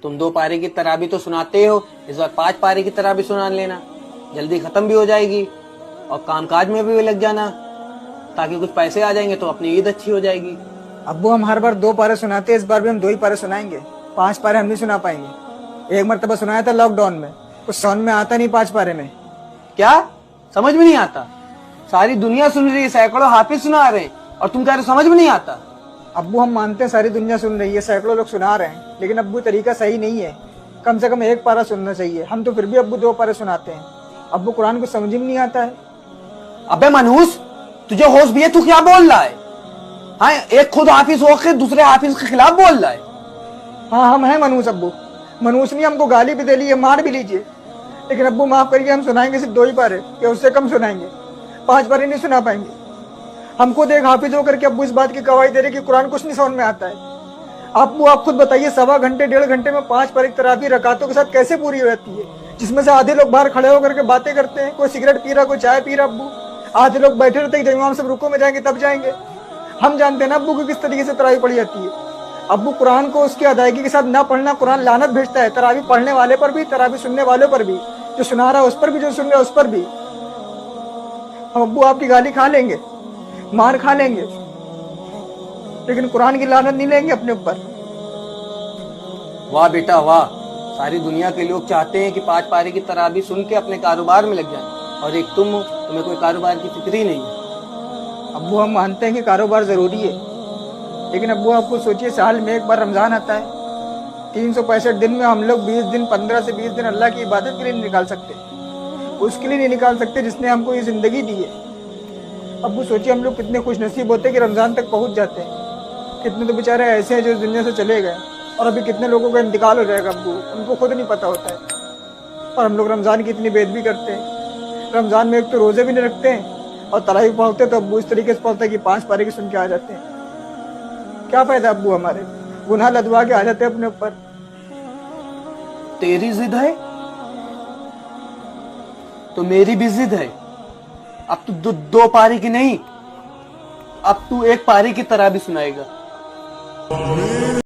तुम 2 पारे की तराबी तो सुनाते हो, इस बार 5 पारे की तराबी सुना लेना, जल्दी खत्म भी हो जाएगी और कामकाज में भी लग जाना, ताकि कुछ पैसे आ जाएंगे तो अपनी ईद अच्छी हो जाएगी। अब्बू हम हर बार 2 पारे सुनाते हैं, इस बार भी हम 2 ही पारे सुनाएंगे। 5 पारे हम नहीं सुना पाएंगे। एक मरतबा सुनाया था लॉकडाउन में, कुछ समझ में आता नहीं 5 पारे में। क्या समझ में नहीं आता? सारी दुनिया सुन रही है, सैकड़ों हाफिज सुना रहे हैं और तुम कह रहे समझ में नहीं आता? अब्बू हम मानते हैं सारी दुनिया सुन रही है, सैकड़ों लोग सुना रहे हैं, लेकिन अब्बू तरीका सही नहीं है। कम से कम 1 पारा सुनना चाहिए। हम तो फिर भी अब्बू 2 पारे सुनाते हैं। अब्बू कुरान को समझ में नहीं आता है। अबे मनहूस, तुझे होश भी है? तू क्या बोल रहा है? हाँ, एक खुद हाफिज होकर दूसरे हाफिज के खिलाफ बोल रहा है। हाँ हम हैं मनहूस अब्बू। मनहूस नहीं, हमको गाली भी दे ली है, मार भी लीजिए, लेकिन अब्बू माफ करिए, हम सुनाएंगे सिर्फ 2 ही पारे या उससे कम सुनाएंगे। 5 पारे नहीं सुना पाएंगे। हम खुद एक हाफिज होकर के अब्बू इस बात की गवाही दे रहे कि कुरान कुछ नहीं समझ में आता है। अब्बू आप खुद बताइए, 1.25 घंटे 1.5 घंटे में 5 पारे की तराबी रकातों के साथ कैसे पूरी हो जाती है, जिसमें से आधे लोग बाहर खड़े होकर के बातें करते हैं, कोई सिगरेट पी रहा, कोई चाय पी रहा। अब्बू आधे लोग बैठे रहते हैं, जब इमाम सब रुको में जाएंगे तब जाएंगे। हम जानते हैं ना अब्बू को किस तरीके से तरावी पढ़ी जाती है। अब्बू कुरान को उसकी अदायगी के साथ ना पढ़ना, कुरान लानत भेजता है, तरावी पढ़ने वाले पर भी, तरावी सुनने वालों पर भी, जो सुना रहा है उस पर भी, जो सुन रहा है उस पर भी। हम अब्बू आपकी गाली खा लेंगे, मार खा लेंगे, लेकिन कुरान की लानत नहीं लेंगे अपने ऊपर। वाह बेटा वाह, सारी दुनिया के लोग चाहते हैं कि 5 पारे की तराबी सुन के अपने कारोबार में लग जाए, और एक तुम हो, तुम्हें कोई कारोबार की फिक्र ही नहीं है। अब्बू हम मानते हैं कि कारोबार जरूरी है, लेकिन अब्बू आपको सोचिए, साल में 1 बार रमजान आता है। 365 दिन में हम लोग 20 दिन, 15 से 20 दिन अल्लाह की इबादत के लिए नहीं निकाल सकते, उसके लिए नहीं निकाल सकते जिसने हमको ये जिंदगी दी है। अब्बू सोचिए, हम लोग कितने खुश नसीब होते हैं कि रमजान तक पहुंच जाते हैं। कितने तो बेचारे ऐसे हैं जो इस दुनिया से चले गए, और अभी कितने लोगों का इंतकाल हो जाएगा अब्बू, उनको खुद नहीं पता होता है। और हम लोग रमजान की इतनी बेदबी करते हैं। रमजान में एक तो रोजे भी नहीं रखते हैं, और तरावी पढ़ते तो अब्बू इस तरीके से पढ़ते हैं कि 5 पारे की सुन के आ जाते हैं। क्या फायदा अब्बू, हमारे गुनाह लदवा के आ जाते हैं अपने ऊपर। तेरी जिद है तो मेरी भी जिद है। अब तू 2 पारी की नहीं, अब तू 1 पारी की तराबी सुनाएगा।